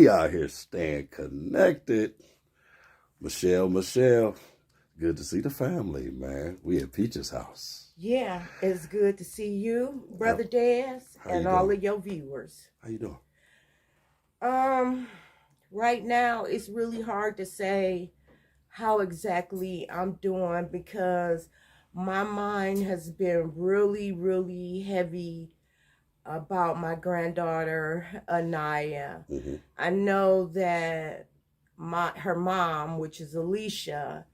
We out here staying connected. Michelle, good to see the family, man. We at Peach's house. Yeah, it's good to see you, Brother Daz, and all of your viewers. How you doing? Right now, it's really hard to say how exactly I'm doing because my mind has been really, really heavy about my granddaughter, Annayia. Mm-hmm. I know that her mom, which is Alicia,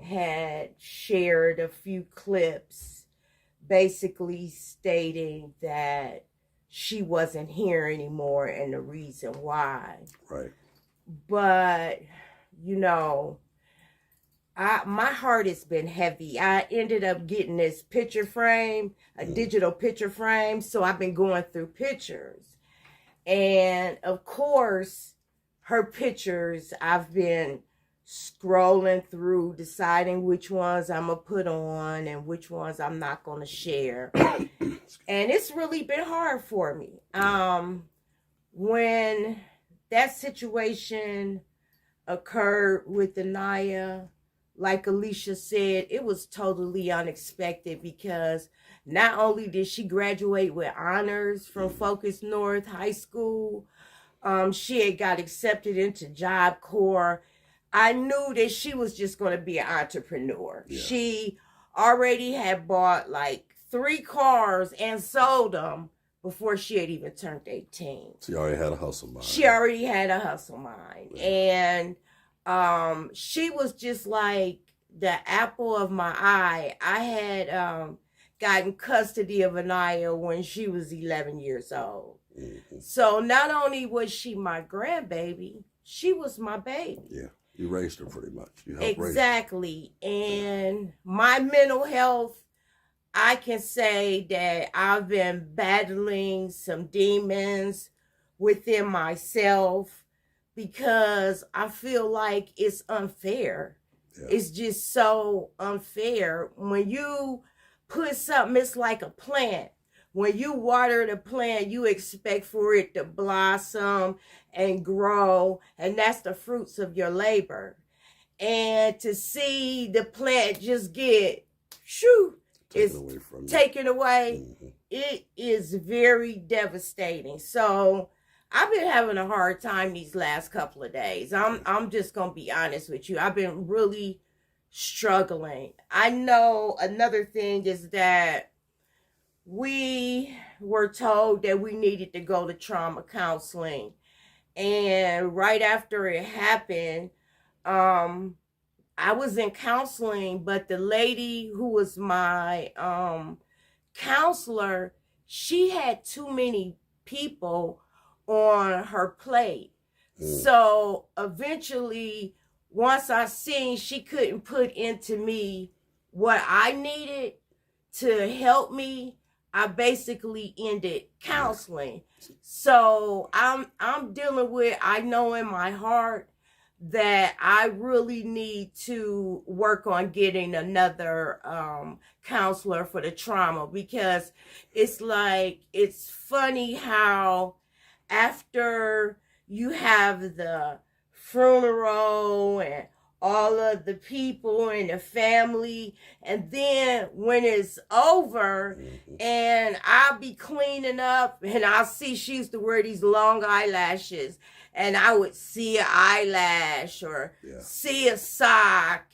had shared a few clips basically stating that she wasn't here anymore and the reason why. Right. But, you know, my heart has been heavy. I ended up getting this picture frame, a digital picture frame. So I've been going through pictures. And of course, her pictures, I've been scrolling through, deciding which ones I'm going to put on and which ones I'm not going to share. And it's really been hard for me. When that situation occurred with Annayia, like Alicia said, it was totally unexpected because not only did she graduate with honors from Focus North High School, she had got accepted into Job Corps. I knew that she was just going to be an entrepreneur. Yeah. She already had bought like 3 cars and sold them before she had even turned 18. She already had a hustle mind. She already had a hustle mind. Yeah. And she was just like the apple of my eye. I had gotten custody of Annayia when she was 11 years old. Mm-hmm. So not only was she my grandbaby, she was my baby. Yeah. You raised her pretty much. You helped exactly. Raise her. And my mental health, I can say that I've been battling some demons within myself because I feel like it's unfair. Yeah. It's just so unfair. When you put something, it's like a plant. When you water the plant, you expect for it to blossom and grow, and that's the fruits of your labor. And to see the plant just get taken away, mm-hmm. It is very devastating. So I've been having a hard time these last couple of days. I'm just gonna be honest with you. I've been really struggling. I know another thing is that we were told that we needed to go to trauma counseling. And right after it happened, I was in counseling, but the lady who was my counselor, she had too many people on her plate. So eventually, once I seen she couldn't put into me what I needed to help me, I basically ended counseling. So I'm dealing with, I know in my heart that I really need to work on getting another counselor for the trauma, because it's like, it's funny how after you have the funeral and all of the people and the family, and then when it's over, mm-hmm. and I'll be cleaning up and I'll see she used to wear these long eyelashes, and I would see an eyelash or see a sock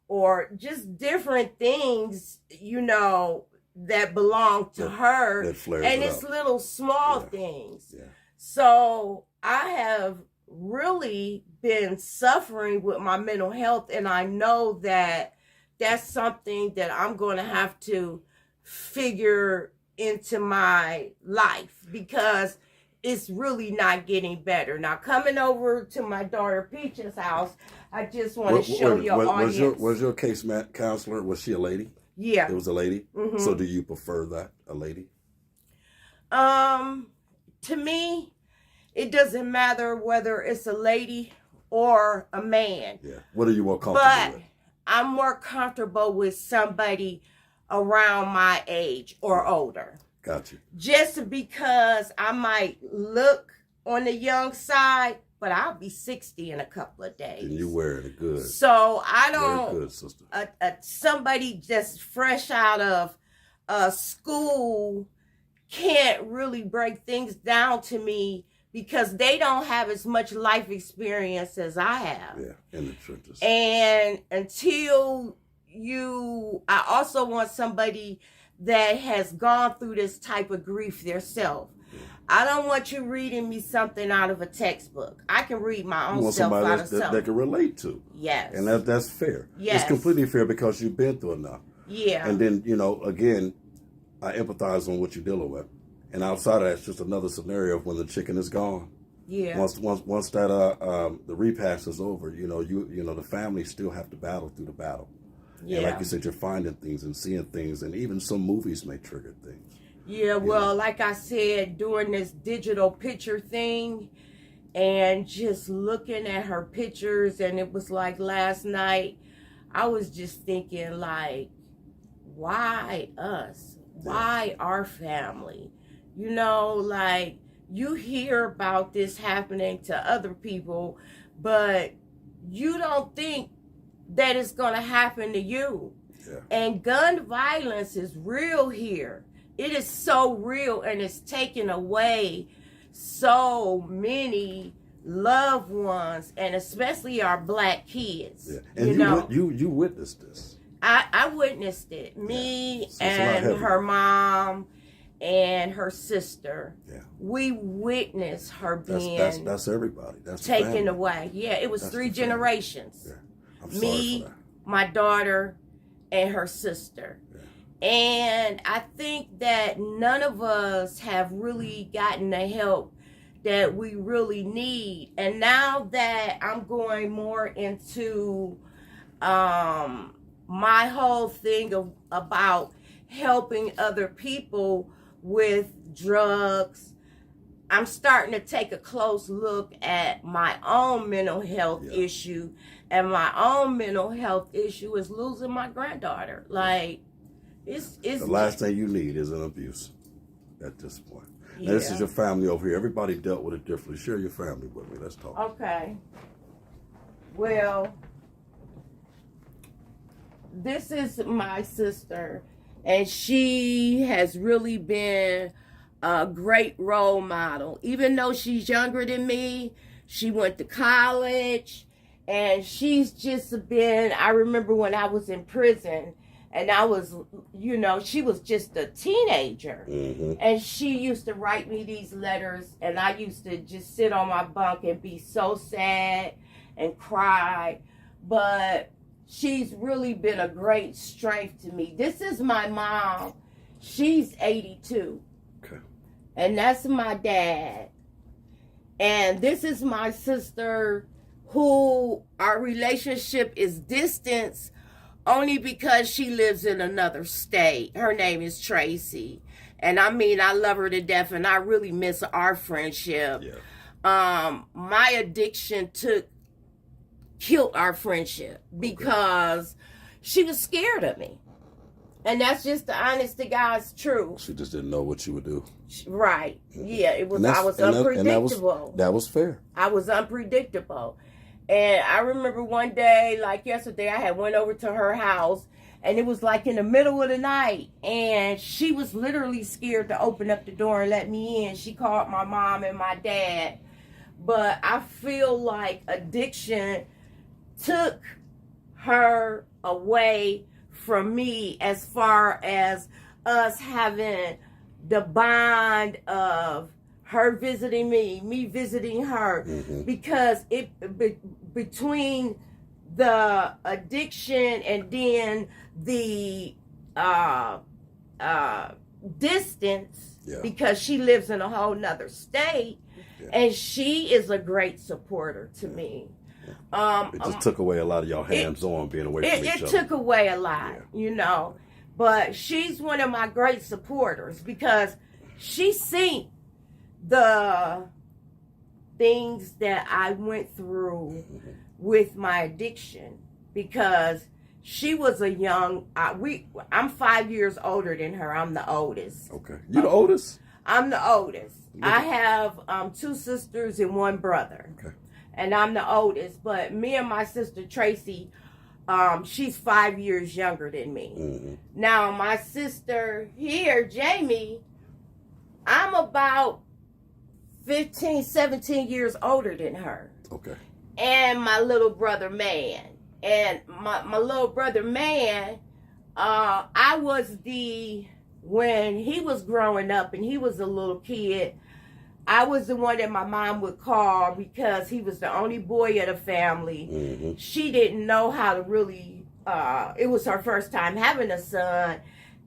or just different things, you know, that belong to her, and it's little small things. Yeah. So I have really been suffering with my mental health, and I know that that's something that I'm going to have to figure into my life, because it's really not getting better. Now, coming over to my daughter Peach's house, I just want to show your audience. Was your case counselor, was she a lady? Yeah. It was a lady? Mm-hmm. So do you prefer that, a lady? To me, it doesn't matter whether it's a lady or a man. Yeah. What are you more comfortable with? I'm more comfortable with somebody around my age or older. Got you. Just because I might look on the young side, but I'll be 60 in a couple of days. And you wearing it good. So I don't. Very good, sister. Somebody just fresh out of school can't really break things down to me because they don't have as much life experience as I have. Yeah, in the trenches. And until I also want somebody that has gone through this type of grief themselves. Yeah. I don't want you reading me something out of a textbook. I can read my own self out of something that can relate to. Yes. And that's fair. Yes. It's completely fair because you've been through enough. Yeah. And then, again, I empathize on what you're dealing with. And outside of that, it's just another scenario of when the chicken is gone. Yeah. Once that the repast is over, the family still have to battle through the battle. Yeah. And like you said, you're finding things and seeing things, and even some movies may trigger things. Yeah, well, like I said, during this digital picture thing, and just looking at her pictures, and it was like last night, I was just thinking, like, why us? Why our family? Like, you hear about this happening to other people, but you don't think that it's going to happen to you. Yeah. And gun violence is real here. It is so real, and it's taken away so many loved ones, and especially our black kids. Yeah. And you witnessed this. I witnessed it. Me and her mom and her sister. Yeah. We witnessed her being that's everybody. That's taken away. Yeah, it was 3 generations. Yeah. I'm sorry me, for that. my daughter, and her sister. Yeah. And I think that none of us have really gotten the help that we really need. And now that I'm going more into my whole thing about helping other people with drugs, I'm starting to take a close look at my own mental health issue. And my own mental health issue is losing my granddaughter. Like, it's the last thing you need is an abuse at this point. Now, this is your family over here. Everybody dealt with it differently. Share your family with me. Let's talk. Okay. Well, this is my sister, and she has really been a great role model. Even though she's younger than me, she went to college, and she's just been, I remember when I was in prison, and I was, she was just a teenager. Mm-hmm. And she used to write me these letters, and I used to just sit on my bunk and be so sad and cry. But she's really been a great strength to me. This is my mom. She's 82. Okay. And that's my dad. And this is my sister, who our relationship is distance only because she lives in another state. Her name is Tracy. And I mean, I love her to death, and I really miss our friendship. Yeah. My addiction killed our friendship because she was scared of me. And that's just the honest to God's truth. She just didn't know what you would do. Right. Yeah, it was. I was unpredictable. That was fair. I was unpredictable. And I remember one day, like yesterday, I had went over to her house, and it was like in the middle of the night, and she was literally scared to open up the door and let me in. She called my mom and my dad. But I feel like addiction took her away from me, as far as us having the bond of her visiting me visiting her. Mm-hmm. Because between the addiction and then the distance, because she lives in a whole nother state, and she is a great supporter to me. It just took away a lot of y'all hands-on being away from each other. It took away a lot, But she's one of my great supporters because she's seen the things that I went through with my addiction, because she was a young, I'm 5 years older than her. I'm the oldest. Okay. You the oldest? I'm the oldest. Look I have 2 sisters and 1 brother. Okay. And I'm the oldest. But me and my sister Tracy, she's 5 years younger than me. Mm-hmm. Now, my sister here, Jamie, I'm about 15, 17 years older than her. Okay. And my little brother, Man. And my little brother, Man, I was when he was growing up and he was a little kid, I was the one that my mom would call because he was the only boy of the family. Mm-hmm. She didn't know how to really, it was her first time having a son.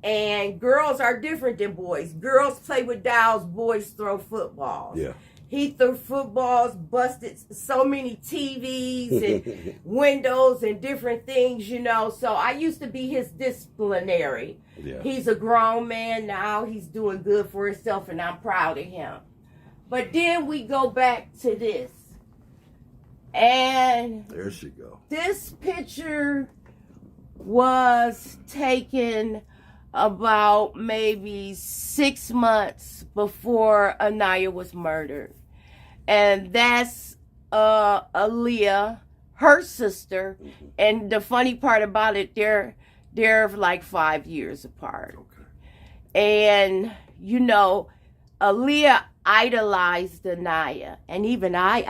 And girls are different than boys. Girls play with dolls, boys throw footballs. Yeah. He threw footballs, busted so many TVs and windows and different things, you know. So I used to be his disciplinary. Yeah. He's a grown man now. He's doing good for himself, and I'm proud of him. But then we go back to this. And there she go. This picture was taken about maybe 6 months before Annayia was murdered. And that's Aaliyah, her sister. Mm-hmm. And the funny part about it, they're like 5 years apart. Okay. And, you know, Aaliyah idolized Annayia. And even I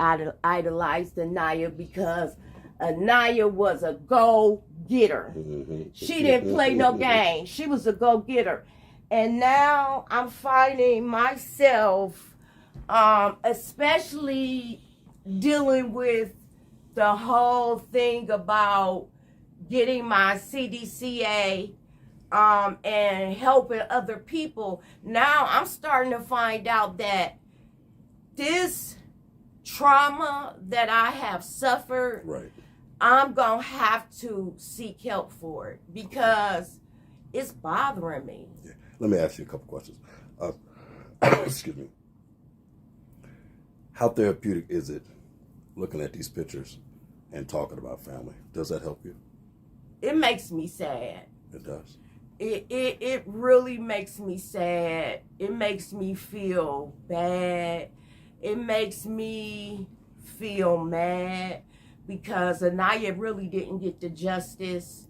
idolized Annayia because Annayia was a go-getter. Mm-hmm. She didn't play no game. She was a go-getter. And now I'm finding myself, especially dealing with the whole thing about getting my CDCA and helping other people. Now I'm starting to find out that this trauma that I have suffered, Right. I'm going to have to seek help for it because it's bothering me. Yeah. Let me ask you a couple questions. Excuse me. How therapeutic is it looking at these pictures and talking about family? Does that help you? It makes me sad. It does. It really makes me sad. It makes me feel bad. It makes me feel mad because Annayia really didn't get the justice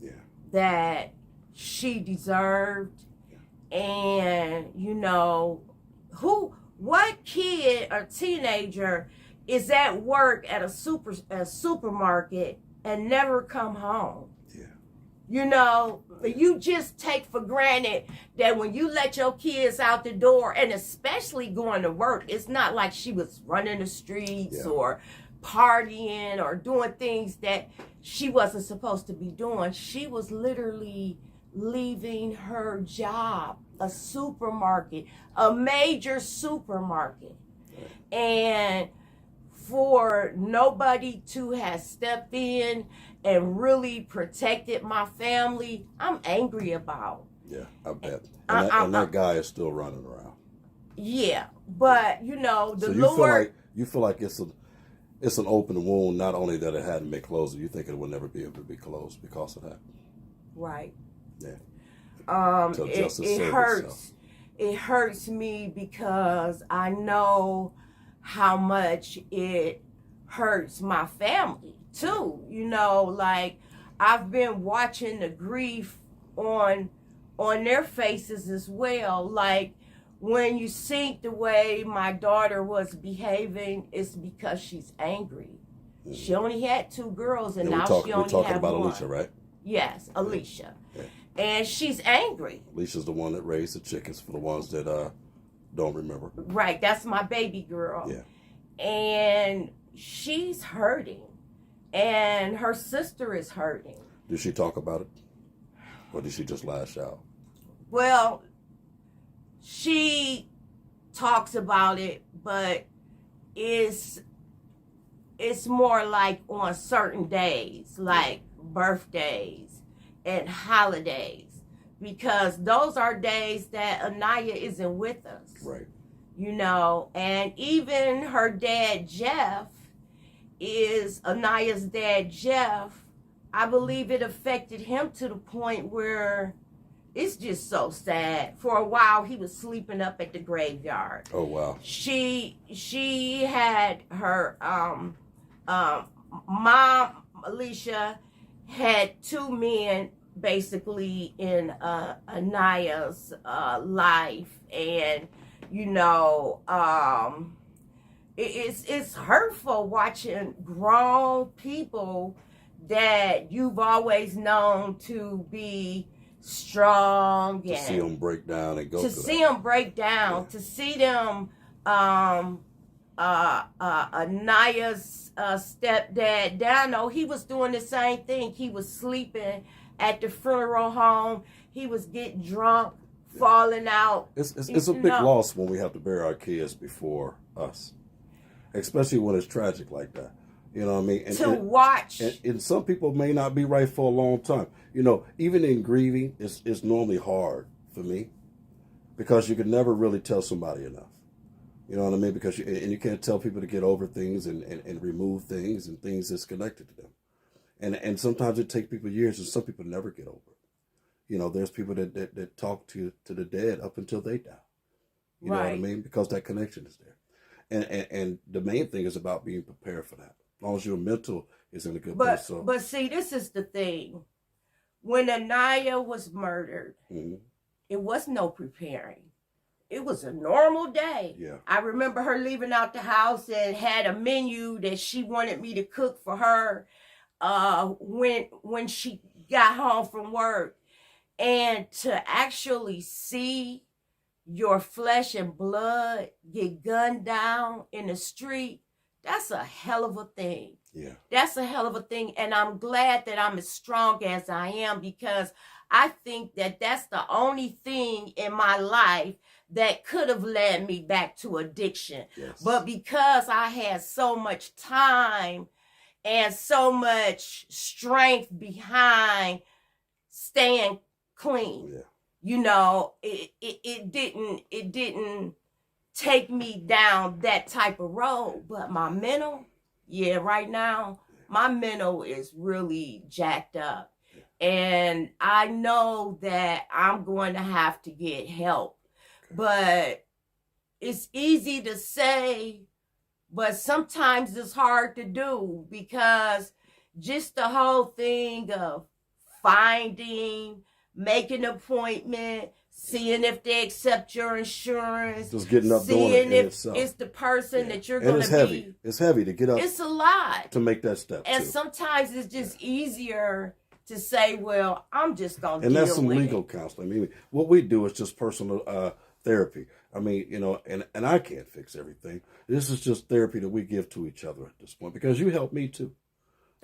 that she deserved. And, you know, what kid or teenager is at work at a supermarket and never come home? Yeah. You know, you just take for granted that when you let your kids out the door, and especially going to work, it's not like she was running the streets or partying or doing things that she wasn't supposed to be doing. She was literally leaving her job, a supermarket, a major supermarket. And for nobody to have stepped in and really protected my family, I'm angry about. Yeah, I bet. And that guy is still running around. Yeah, but you know, the so you feel like it's an open wound. Not only that it hadn't been closed, you think it will never be able to be closed because of that. Right. Yeah. It hurts. It hurts me because I know how much it hurts my family too. You know, like I've been watching the grief on their faces as well. Like when you see the way my daughter was behaving, it's because she's angry. Mm-hmm. She only had 2 girls, and now she only has one. We're talking about Alicia, right? Yes, Alicia. Yeah. And she's angry. Alicia's the one that raised the chickens for the ones that don't remember. Right, that's my baby girl. Yeah. And she's hurting. And her sister is hurting. Did she talk about it? Or did she just lash out? Well, she talks about it, but it's more like on certain days, like birthdays and holidays, because those are days that Annayia isn't with us. Right. You know, and even her dad, Jeff, is Annaya's dad, Jeff. I believe it affected him to the point where it's just so sad. For a while, he was sleeping up at the graveyard. Oh wow. She had her mom, Alicia, had two men basically in Annayia's life, and you know, it's hurtful watching grown people that you've always known to be strong, to and see them break down and go to through see that. them break down, Yeah. to see them Annaya's stepdad Dano, he was doing the same thing. He was sleeping at the funeral home. He was getting drunk, falling out. It's a big loss when we have to bury our kids before us, especially when it's tragic like that. You know what I mean? And, to watch. And some people may not be right for a long time. You know, even in grieving, it's normally hard for me because you can never really tell somebody enough. You know what I mean? Because you can't tell people to get over things and remove things and things that's connected to them. And sometimes it takes people years, and some people never get over it. You know, there's people that talk to the dead up until they die. You know what I mean? Because that connection is there. And the main thing is about being prepared for that. As long as your mental is in a good place. So. But see, this is the thing. When Annayia was murdered, it was no preparing. It was a normal day. Yeah. I remember her leaving out the house and had a menu that she wanted me to cook for her when she got home from work. And to actually see your flesh and blood get gunned down in the street, that's a hell of a thing. Yeah. That's a hell of a thing. And I'm glad that I'm as strong as I am, because I think that that's the only thing in my life that could have led me back to addiction. Yes. But because I had so much time and so much strength behind staying clean, Yeah. you know, it didn't take me down that type of road. But my mental, yeah, right now, my mental is really jacked up. And I know that I'm going to have to get help. Okay. But it's easy to say, but sometimes it's hard to do, because just the whole thing of finding, making an appointment, seeing if they accept your insurance, just getting up, doing it in if itself. It's the person that you're and going it's to heavy. be. It's heavy to get up. It's a lot to make that step. And too. sometimes it's just easier to say, well, I'm just going to deal with it. And that's some with legal counseling. I mean, what we do is just personal therapy. I mean, you know, and I can't fix everything. This is just therapy that we give to each other at this point, because you help me too.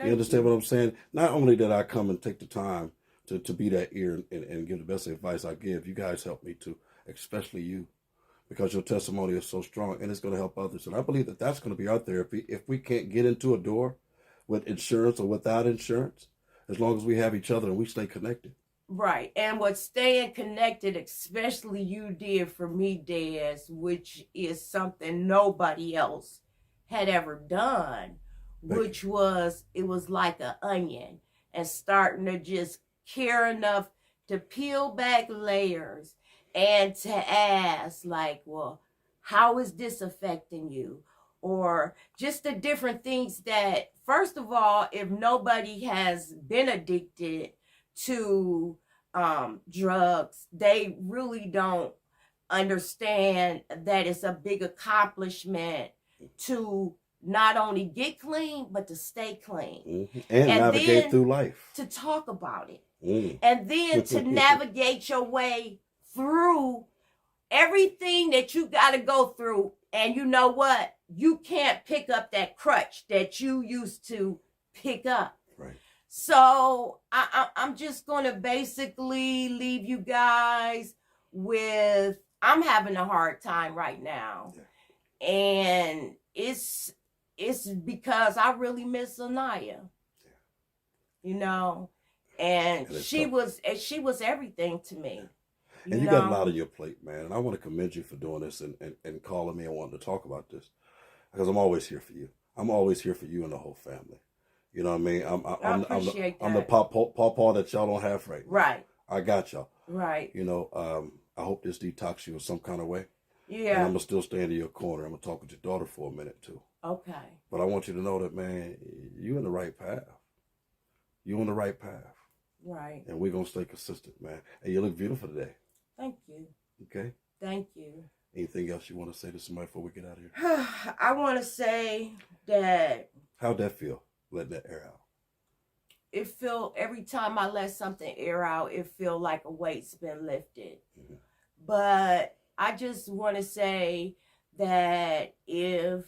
You understand what I'm saying? Not only did I come and take the time to be that ear and give the best advice I give, you guys help me too, especially you, because your testimony is so strong and it's going to help others. And I believe that that's going to be our therapy. If we can't get into a door with insurance or without insurance, as long as we have each other and we stay connected. Right. And what staying connected, especially you did for me, Des, which is something nobody else had ever done, which was, it was like an onion, and starting to just care enough to peel back layers and to ask, like, well, how is this affecting you? Or just the different things that, first of all, if nobody has been addicted to drugs, they really don't understand that it's a big accomplishment to not only get clean, but to stay clean. And navigate through life. To talk about it. And then to navigate your way through everything that you got to go through. And you know what? You can't pick up that crutch that you used to pick up. Right. So I'm just going to basically leave you guys with, I'm having a hard time right now. Yeah. And it's because I really miss Annayia. Yeah. You know, and she was everything to me. And you got a lot on your plate, man. And I want to commend you for doing this and calling me and wanting to talk about this, because I'm always here for you. I'm always here for you and the whole family. You know what I mean? I'm the pawpaw that y'all don't have right now. Right. I got y'all. Right. You know, I hope this detox you in some kind of way. And I'm Yeah. gonna still stand in your corner. I'm gonna talk with your daughter for a minute too. Okay. But I want you to know that, man, you in the right path. You on the right path. Right. And we're gonna stay consistent, man. And you look beautiful today. Thank you. Okay? Thank you. Anything else you want to say to somebody before we get out of here? I want to say that How'd that feel? Letting that air out. it feel every time I let something air out, it feel like a weight's been lifted. Mm-hmm. But I just want to say that if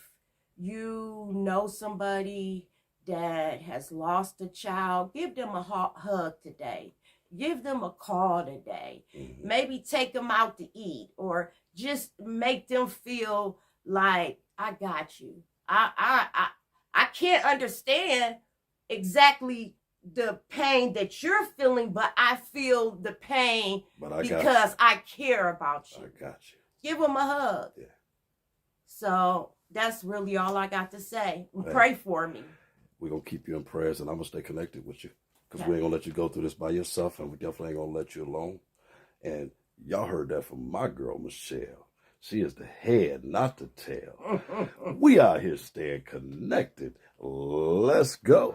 you know somebody that has lost a child, give them a hug today. Give them a call today. Mm-hmm. Maybe take them out to eat, or just make them feel like, I got you. I can't understand exactly the pain that you're feeling, but I feel the pain because I care about you. I got you. Give them a hug. Yeah. So that's really all I got to say. Hey, pray for me. We're going to keep you in prayers, and I'm going to stay connected with you, because Okay. we ain't going to let you go through this by yourself, and we definitely ain't going to let you alone. And y'all heard that from my girl, Michelle. She is the head, not the tail. We out here staying connected. Let's go.